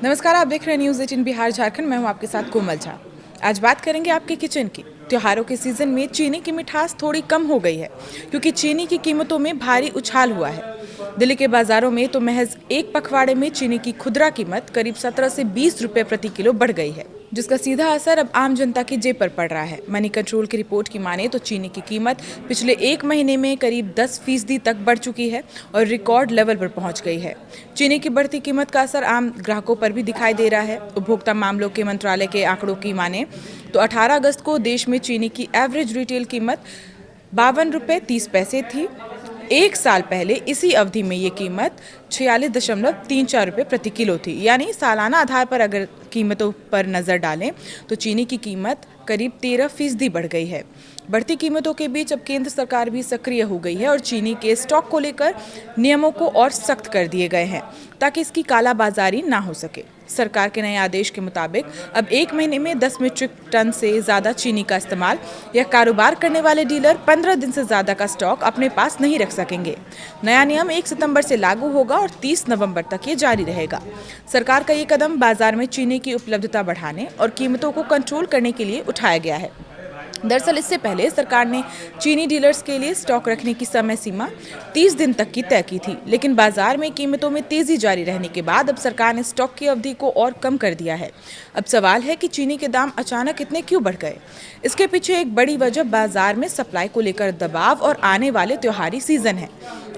नमस्कार, आप देख रहे हैं न्यूज़ 18 बिहार झारखंड। मैं हूं आपके साथ कोमल झा। आज बात करेंगे आपके किचन की। त्योहारों के सीजन में चीनी की मिठास थोड़ी कम हो गई है क्योंकि चीनी की कीमतों में भारी उछाल हुआ है। दिल्ली के बाजारों में तो महज एक पखवाड़े में चीनी की खुदरा कीमत करीब 17 से 20 रुपए प्रति किलो बढ़ गई है, जिसका सीधा असर अब आम जनता की जेब पर पड़ रहा है। मनी कंट्रोल की रिपोर्ट की माने तो चीनी की कीमत पिछले एक महीने में करीब 10% तक बढ़ चुकी है और रिकॉर्ड लेवल पर पहुंच गई है। चीनी की बढ़ती कीमत का असर आम ग्राहकों पर भी दिखाई दे रहा है। उपभोक्ता मामलों के मंत्रालय के आंकड़ों की माने तो 18 अगस्त को देश में चीनी की एवरेज रिटेल कीमत 52 रुपये 30 पैसे थी। एक साल पहले इसी अवधि में ये कीमत 46.34 रुपये प्रति किलो थी। यानी सालाना आधार पर अगर कीमतों पर नज़र डालें तो चीनी की कीमत करीब 13% बढ़ गई है। बढ़ती कीमतों के बीच अब केंद्र सरकार भी सक्रिय हो गई है और चीनी के स्टॉक को लेकर नियमों को और सख्त कर दिए गए हैं ताकि इसकी कालाबाजारी ना हो सके। सरकार के नए आदेश के मुताबिक अब एक महीने में 10 मीट्रिक टन से ज़्यादा चीनी का इस्तेमाल या कारोबार करने वाले डीलर 15 दिन से ज़्यादा का स्टॉक अपने पास नहीं रख सकेंगे। नया नियम 1 सितंबर से लागू होगा और 30 नवंबर तक ये जारी रहेगा। सरकार का ये कदम बाजार में चीनी की उपलब्धता बढ़ाने और कीमतों को कंट्रोल करने के लिए उठाया गया है। दरअसल इससे पहले सरकार ने चीनी डीलर्स के लिए स्टॉक रखने की समय सीमा 30 दिन तक की तय की थी, लेकिन बाजार में कीमतों में तेजी जारी रहने के बाद अब सरकार ने स्टॉक की अवधि को और कम कर दिया है। अब सवाल है कि चीनी के दाम अचानक इतने क्यों बढ़ गए। इसके पीछे एक बड़ी वजह बाजार में सप्लाई को लेकर दबाव और आने वाले त्योहारी सीजन है।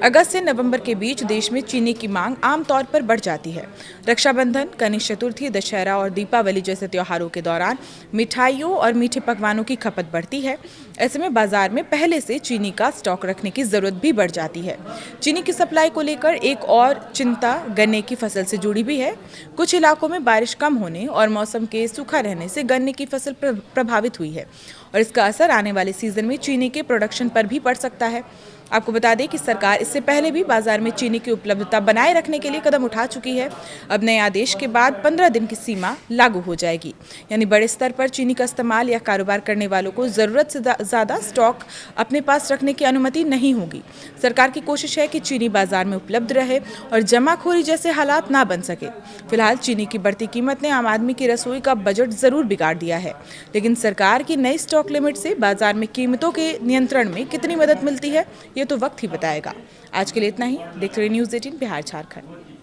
अगस्त से नवंबर के बीच देश में चीनी की मांग आमतौर पर बढ़ जाती है। रक्षाबंधन, गणेश चतुर्थी, दशहरा और दीपावली जैसे त्योहारों के दौरान मिठाइयों और मीठे पकवानों की खपत बढ़ती है। ऐसे में बाजार में पहले से चीनी का स्टॉक रखने की जरूरत भी बढ़ जाती है। चीनी की सप्लाई को लेकर एक और चिंता गन्ने की फसल से जुड़ी भी है। कुछ इलाकों में बारिश कम होने और मौसम के सूखा रहने से गन्ने की फसल प्रभावित हुई है और इसका असर आने वाले सीजन में चीनी के प्रोडक्शन पर भी पड़ सकता है। आपको बता दें कि सरकार इससे पहले भी बाजार में चीनी की उपलब्धता बनाए रखने के लिए कदम उठा चुकी है। अब नए आदेश के बाद 15 दिन की सीमा लागू हो जाएगी, यानी बड़े स्तर पर चीनी का इस्तेमाल या कारोबार करने वालों को ज़रूरत से ज़्यादा स्टॉक अपने पास रखने की अनुमति नहीं होगी। सरकार की कोशिश है कि चीनी बाजार में उपलब्ध रहे और जमाखोरी जैसे हालात ना बन सके। फिलहाल चीनी की बढ़ती कीमत ने आम आदमी की रसोई का बजट ज़रूर बिगाड़ दिया है, लेकिन सरकार की नई स्टॉक लिमिट से बाजार में कीमतों के नियंत्रण में कितनी मदद मिलती है ये तो वक्त ही बताएगा। आज के लिए इतना ही। देखते रहिए न्यूज़ 18 बिहार झारखंड।